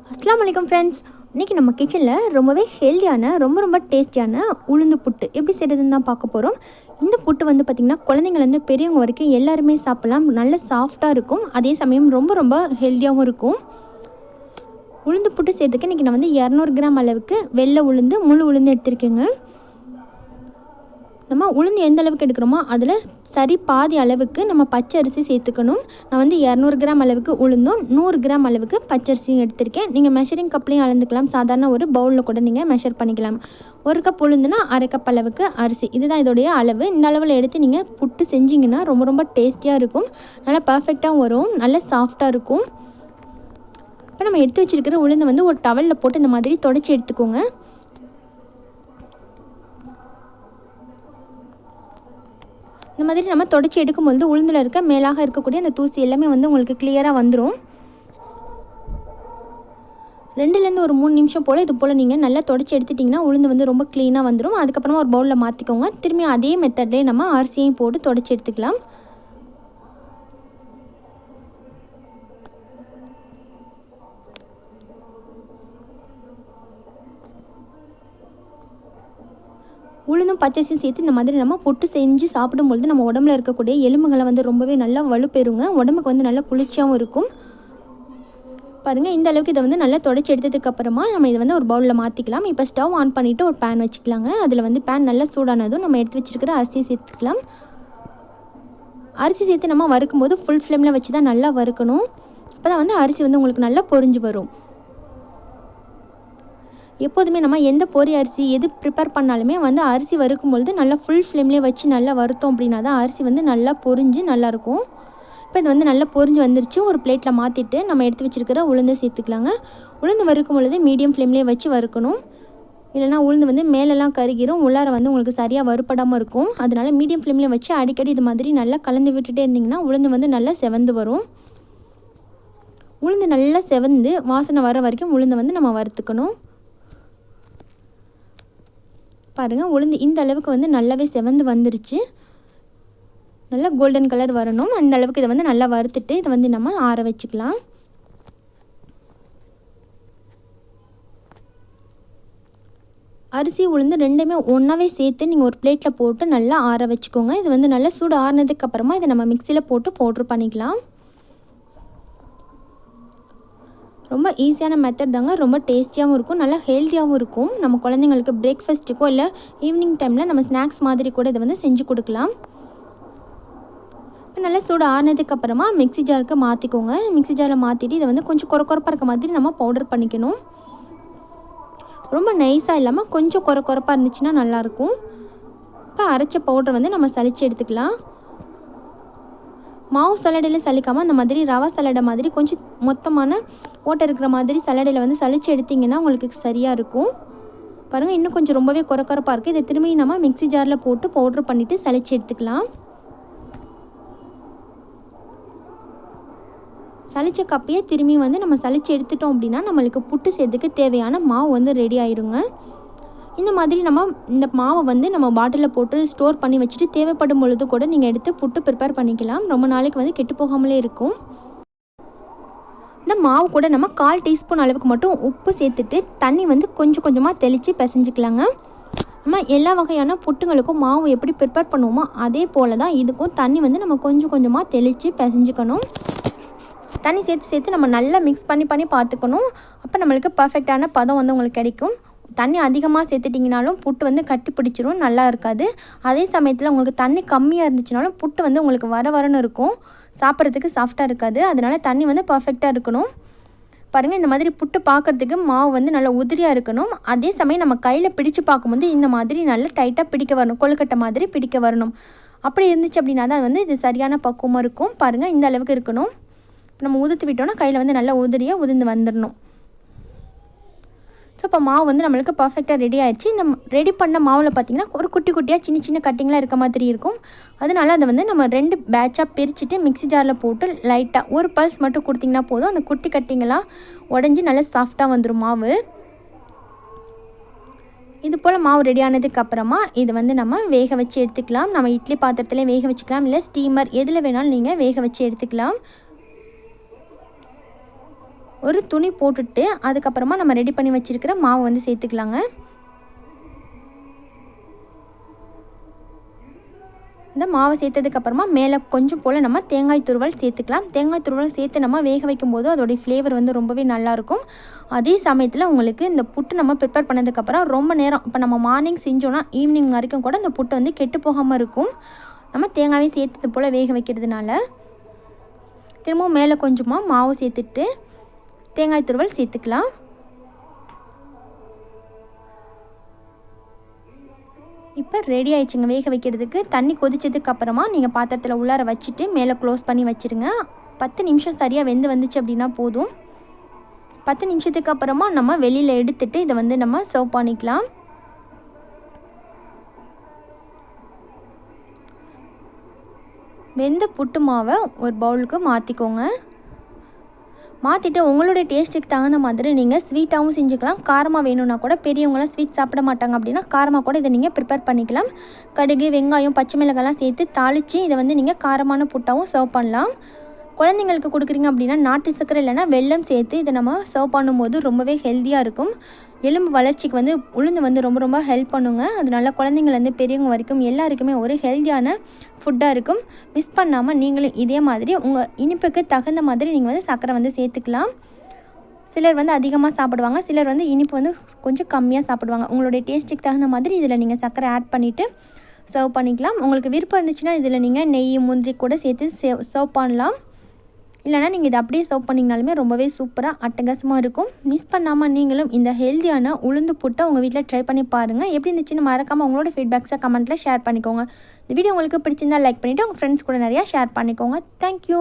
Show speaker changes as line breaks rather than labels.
அஸ்ஸலாமு அலைக்கும் ஃப்ரெண்ட்ஸ். இன்றைக்கி நம்ம கிச்சனில் ரொம்பவே ஹெல்த்தியான ரொம்ப டேஸ்டியான உளுந்து புட்டு எப்படி செய்கிறதுன்னு தான் பார்க்க போகிறோம். இந்த புட்டு வந்து பார்த்திங்கன்னா குழந்தைங்கள்லேருந்து பெரியவங்க வரைக்கும் எல்லாருமே சாப்பிட்லாம். நல்ல சாஃப்டாக இருக்கும், அதே சமயம் ரொம்ப ஹெல்த்தியாகவும் இருக்கும். உளுந்து புட்டு செய்கிறதுக்கு இன்றைக்கி நான் வந்து 200 கிராம் அளவுக்கு வெள்ளை உளுந்து முழு உளுந்து எடுத்திருக்கேங்க. நம்ம உளுந்து எந்த அளவுக்கு எடுக்கிறோமோ அதில் சரி பாதி அளவுக்கு நம்ம பச்சை அரிசி சேர்த்துக்கணும். நான் வந்து 200 கிராம் அளவுக்கு உளுந்தும் 100 கிராம் அளவுக்கு பச்சரிசியும் எடுத்திருக்கேன். நீங்கள் மெஷரிங் கப்லேயும் அளந்துக்கலாம், சாதாரண ஒரு பவுலில் கூட நீங்கள் மெஷர் பண்ணிக்கலாம். 1 கப் உளுந்துனா 1/2 கப் அளவுக்கு அரிசி, இதுதான் இதோடைய அளவு. இந்த அளவில் எடுத்து நீங்கள் புட்டு செஞ்சிங்கன்னா ரொம்ப டேஸ்டியாக இருக்கும், நல்லா பர்ஃபெக்டாகவும் வரும், நல்ல சாஃப்டாக இருக்கும். இப்போ நம்ம எடுத்து வச்சுருக்கிற உளுந்து வந்து ஒரு டவலில் போட்டு இந்த மாதிரி தொடச்சி எடுத்துக்கோங்க. இந்த மாதிரி நம்ம தொடச்சி எடுக்கும்போது உளுந்தில் இருக்க மேலாக இருக்கக்கூடிய அந்த தூசி எல்லாமே வந்து உங்களுக்கு கிளியராக வந்துடும். 2லேருந்து ஒரு 3 நிமிஷம் போல் இது போல் நீங்கள் நல்லா தொடச்சி எடுத்துட்டிங்கன்னா உளுந்து வந்து ரொம்ப க்ளீனாக வந்துடும். அதுக்கப்புறமா ஒரு பவுலில் மாற்றிக்கோங்க. திரும்பி அதே மெத்தட்லேயே நம்ம அரிசியையும் போட்டு தொடச்சி எடுத்துக்கலாம். உளுந்தும் பச்சரிசியும் சேர்த்து இந்த மாதிரி நம்ம புட்டு செஞ்சு சாப்பிடும்பொழுது நம்ம உடம்புல இருக்கக்கூடிய எலும்புகளை வந்து ரொம்பவே நல்லா வலுப்பெறுங்க, உடம்புக்கு வந்து நல்லா குளிர்ச்சியாகவும் இருக்கும். பாருங்கள், இந்த அளவுக்கு இதை வந்து நல்லா தொடச்சி எடுத்ததுக்கப்புறமா நம்ம இதை வந்து ஒரு பவுலில் மாற்றிக்கலாம். இப்போ ஸ்டவ் ஆன் பண்ணிவிட்டு ஒரு பேன் வச்சுக்கலாங்க. அதில் வந்து பேன் நல்லா சூடானதும் நம்ம எடுத்து வச்சுருக்கிற அரிசியை சேர்த்துக்கலாம். அரிசி சேர்த்து நம்ம வறுக்கும்போது ஃபுல் ஃப்ளேமில் வச்சு தான் நல்லா வறுக்கணும். அப்போ தான் வந்து அரிசி வந்து உங்களுக்கு நல்லா பொரிஞ்சு வரும். எப்போதுமே நம்ம எந்த பொரி அரிசி எது ப்ரிப்பேர் பண்ணாலுமே வந்து அரிசி வறுக்கும்பொழுது நல்லா ஃபுல் ஃப்ளேம்லேயே வச்சு நல்லா வறுத்தோம் அப்படின்னா தான் அரிசி வந்து நல்லா பொரிஞ்சு நல்லாயிருக்கும். இப்போ இது வந்து நல்லா பொரிஞ்சு வந்துருச்சு. ஒரு பிளேட்டில் மாற்றிட்டு நம்ம எடுத்து வச்சுருக்கிற உளுந்தை சேர்த்துக்கலாங்க. உளுந்து வறுக்கும் பொழுது மீடியம் ஃப்ளேம்லேயே வச்சு வறுக்கணும், இல்லைனா உளுந்து வந்து மேலெல்லாம் கருகிரும், உள்ளார வந்து உங்களுக்கு சரியாக வறுப்படாமல் இருக்கும். அதனால் மீடியம் ஃப்ளேம்லேயே வச்சு அடிக்கடி இது மாதிரி நல்லா கலந்து விட்டுட்டே இருந்திங்கன்னா உளுந்து வந்து நல்லா செவந்து வரும். உளுந்து நல்லா செவந்து வாசனை வர வரைக்கும் உளுந்தை வந்து நம்ம வறுத்துக்கணும். பாருங்கள், உளுந்து இந்த அளவுக்கு வந்து நல்லாவே செவந்து வந்துருச்சு, நல்லா கோல்டன் கலர் வரணும். அந்த அளவுக்கு இதை வந்து நல்லா வறுத்துட்டு இதை வந்து நம்ம ஆற வச்சுக்கலாம். அரிசி உளுந்து ரெண்டுமே ஒன்றாவே சேர்த்து நீங்கள் ஒரு பிளேட்டில் போட்டு நல்லா ஆற வச்சுக்கோங்க. இது வந்து நல்லா சூடு ஆறினதுக்கப்புறமா இதை நம்ம மிக்சியில் போட்டு பவுட்ரு பண்ணிக்கலாம். ரொம்ப ஈஸியான மெத்தட் தாங்க, ரொம்ப டேஸ்டியாகவும் இருக்கும், நல்லா ஹெல்த்தியாகவும் இருக்கும். நம்ம குழந்தைங்களுக்கு பிரேக்ஃபாஸ்ட்டுக்கோ இல்லை ஈவினிங் டைமில் நம்ம ஸ்நாக்ஸ் மாதிரி கூட இதை வந்து செஞ்சு கொடுக்கலாம். இப்போ நல்லா சூடு ஆறினதுக்கப்புறமா மிக்ஸி ஜாருக்கு மாற்றிக்கோங்க. மிக்ஸி ஜாரில் மாற்றிட்டு இதை வந்து கொஞ்சம் கொரப்பாக இருக்க மாதிரி நம்ம பவுடர் பண்ணிக்கணும். ரொம்ப நைஸாக இல்லாமல் கொஞ்சம் கொரப்பாக இருந்துச்சுன்னா நல்லாயிருக்கும். இப்போ அரைச்ச பவுடர் வந்து நம்ம சலிச்சு எடுத்துக்கலாம். மாவு சலடையில் சலிக்காமல் அந்த மாதிரி ரவா சலடை மாதிரி கொஞ்சம் மொத்தமான ஓட்டை இருக்கிற மாதிரி சலடையில் வந்து சலிச்சு எடுத்திங்கன்னா உங்களுக்கு சரியாக இருக்கும். பாருங்கள், இன்னும் கொஞ்சம் ரொம்பவே கொரப்பாக இருக்குது. இதை திரும்பி நம்ம மிக்ஸி ஜாரில் போட்டு பவுட்ரு பண்ணிவிட்டு சலிச்சு எடுத்துக்கலாம். சலிச்ச கப்பையே திரும்பி வந்து நம்ம சலிச்சு எடுத்துட்டோம் அப்படின்னா நம்மளுக்கு புட்டு செய்யறதுக்கு தேவையான மாவு வந்து ரெடி ஆயிருங்க. இந்த மாதிரி நம்ம இந்த மாவை வந்து நம்ம பாட்டிலில் போட்டு ஸ்டோர் பண்ணி வச்சுட்டு தேவைப்படும் பொழுது கூட நீங்கள் எடுத்து புட்டு ப்ரிப்பேர் பண்ணிக்கலாம். ரொம்ப நாளைக்கு வந்து கெட்டு போகாமலே இருக்கும். இந்த மாவு கூட நம்ம 1/4 டீஸ்பூன் அளவுக்கு மட்டும் உப்பு சேர்த்துட்டு தண்ணி வந்து கொஞ்சமாக தெளித்து பிசைஞ்சிக்கலாங்க. நம்ம எல்லா வகையான புட்டுங்களுக்கும் மாவு எப்படி ப்ரிப்பேர் பண்ணுவோமோ அதே போல் தான் இதுக்கும் தண்ணி வந்து நம்ம கொஞ்சமாக தெளித்து பிசைஞ்சிக்கணும். தண்ணி சேர்த்து நம்ம நல்லா மிக்ஸ் பண்ணி பார்த்துக்கணும். அப்போ நம்மளுக்கு பர்ஃபெக்டான பதம் வந்து உங்களுக்கு கிடைக்கும். தண்ணி அதிகமாக சேர்த்துட்டிங்கனாலும் புட்டு வந்து கட்டி பிடிச்சிரும், நல்லா இருக்காது. அதே சமயத்தில் உங்களுக்கு தண்ணி கம்மியாக இருந்துச்சுனாலும் புட்டு வந்து உங்களுக்கு வரன்னு இருக்கும், சாப்பிட்றதுக்கு சாஃப்டாக இருக்காது. அதனால் தண்ணி வந்து பர்ஃபெக்டாக இருக்கணும். பாருங்கள், இந்த மாதிரி புட்டு பார்க்குறதுக்கு மாவு வந்து நல்லா உதிரியாக இருக்கணும். அதே சமயம் நம்ம கையில் பிடிச்சு பார்க்கும்போது இந்த மாதிரி நல்லா டைட்டாக பிடிக்க வரணும், கொழுக்கட்டை மாதிரி பிடிக்க வரணும். அப்படி இருந்துச்சு அப்படின்னா தான் வந்து இது சரியான பக்குவமாக இருக்கும். பாருங்கள், இந்த அளவுக்கு இருக்கணும். நம்ம உதுத்து விட்டோன்னா கையில் வந்து நல்லா உதிரியாக உதிர்ந்து வந்துடணும். ஸோ இப்போ மாவு வந்து நம்மளுக்கு பர்ஃபெக்டாக ரெடி ஆகிடுச்சு. இந்த ரெடி பண்ண மாவில் பார்த்திங்கன்னா ஒரு குட்டியாக சின்ன கட்டிங்லாம் இருக்க மாதிரி இருக்கும். அதனால அதை வந்து நம்ம 2 பேட்சாக பிரிச்சுட்டு மிக்ஸி ஜாரில் போட்டு லைட்டாக ஒரு பல்ஸ் மட்டும் கொடுத்திங்கன்னா போதும். அந்த குட்டி கட்டிங்கெல்லாம் உடஞ்சி நல்லா சாஃப்டாக வந்துடும் மாவு. இது போல் மாவு ரெடி ஆனதுக்கப்புறமா இதை வந்து நம்ம வேக வச்சு எடுத்துக்கலாம். நம்ம இட்லி பாத்திரத்துலேயே வேக வச்சுக்கலாம், இல்லை ஸ்டீமர் எதில் வேணாலும் நீங்கள் வேக வச்சு எடுத்துக்கலாம். ஒரு துணி போட்டுட்டு அதுக்கப்புறமா நம்ம ரெடி பண்ணி வச்சுருக்கிற மாவு வந்து சேர்த்துக்கலாங்க. இந்த மாவை சேர்த்ததுக்கப்புறமா மேலே கொஞ்சம் போல் நம்ம தேங்காய் துருவல் சேர்த்துக்கலாம். தேங்காய் துருவல் சேர்த்து நம்ம வேக வைக்கும்போது அதோடைய ஃப்ளேவர் வந்து ரொம்பவே நல்லாயிருக்கும். அதே சமயத்தில் உங்களுக்கு இந்த புட்டு நம்ம ப்ரிப்பேர் பண்ணதுக்கப்புறம் ரொம்ப நேரம் இப்போ நம்ம மார்னிங் செஞ்சோன்னா ஈவினிங் வரைக்கும் கூட இந்த புட்டு வந்து கெட்டு போகாமல் இருக்கும். நம்ம தேங்காயும் சேர்த்தது போல் வேக வைக்கிறதுனால. திரும்பவும் மேலே கொஞ்சமாக மாவு சேர்த்துட்டு தேங்காய் துருவல் சேர்த்துக்கலாம். இப்போ ரெடி ஆயிடுச்சுங்க வேக வைக்கிறதுக்கு. தண்ணி கொதிச்சதுக்கு அப்புறமா நீங்கள் பாத்திரத்தில் உள்ளார வச்சுட்டு மேலே க்ளோஸ் பண்ணி வச்சுருங்க. 10 நிமிஷம் சரியாக வெந்து வந்துச்சு அப்படின்னா போதும். 10 நிமிஷத்துக்கு அப்புறமா நம்ம வெளியில் எடுத்துட்டு இதை வந்து நம்ம சர்வ் பண்ணிக்கலாம். வெந்த புட்டு மாவை ஒரு பவுலுக்கு மாற்றிக்கோங்க. மாற்றிட்டு உங்களுடைய டேஸ்ட்டுக்கு தகுந்த மாதிரி நீங்கள் ஸ்வீட்டாகவும் செஞ்சுக்கலாம். காரமாக வேணும்னா கூட பெரியவங்களாம் ஸ்வீட் சாப்பிட மாட்டாங்க அப்படின்னா காரமாக கூட இதை நீங்கள் ப்ரிப்பேர் பண்ணிக்கலாம். கடுகு, வெங்காயம், பச்சை மிளகாய்லாம் சேர்த்து தாளித்து இதை வந்து நீங்கள் காரமான புட்டாகவும் சர்வ் பண்ணலாம். குழந்தைங்களுக்கு கொடுக்குறீங்க அப்படின்னா நாட்டு சர்க்கரை இல்லைனா வெல்லம் சேர்த்து இதை நம்ம சர்வ் பண்ணும்போது ரொம்பவே ஹெல்த்தியாக இருக்கும். எலும்பு வளர்ச்சிக்கு வந்து உளுந்து வந்து ரொம்ப ரொம்ப ஹெல்ப் பண்ணுங்க. அதனால குழந்தைங்கள்லேருந்து பெரியவங்க வரைக்கும் எல்லாருக்குமே ஒரு ஹெல்த்தியான ஃபுட்டாக இருக்கும். மிஸ் பண்ணாமல் நீங்களும் இதே மாதிரி உங்கள் இனிப்புக்கு தகுந்த மாதிரி நீங்கள் வந்து சர்க்கரை வந்து சேர்த்துக்கலாம். சிலர் வந்து அதிகமாக சாப்பிடுவாங்க, சிலர் வந்து இனிப்பு வந்து கொஞ்சம் கம்மியாக சாப்பிடுவாங்க. உங்களுடைய டேஸ்ட்டுக்கு தகுந்த மாதிரி இதில் நீங்கள் சர்க்கரை ஆட் பண்ணிவிட்டு சர்வ் பண்ணிக்கலாம். உங்களுக்கு விருப்பம் இருந்துச்சுன்னா இதில் நீங்கள் நெய், முந்திரி கூட சேர்த்து சர்வ் பண்ணலாம். இல்லைனா நீங்கள் இதை அப்படியே சர்வ் பண்ணிங்கனாலுமே ரொம்பவே சூப்பராக அட்டகாசமாக இருக்கும். மிஸ் பண்ணாமல் நீங்களும் இந்த ஹெல்த்தியான உளுந்து புட்டை உங்கள் வீட்டில் ட்ரை பண்ணி பாருங்கள். எப்படி இருந்துச்சுன்னு மறக்காமல் உங்களோட ஃபீட்பேக்ஸை கமெண்ட்டில் ஷேர் பண்ணிக்கோங்க. இந்த வீடியோ உங்களுக்கு பிடிச்சிருந்தால் லைக் பண்ணிவிட்டு உங்கள் ஃப்ரெண்ட்ஸ் கூட நிறையா ஷேர் பண்ணிக்கோங்க. தேங்க்யூ.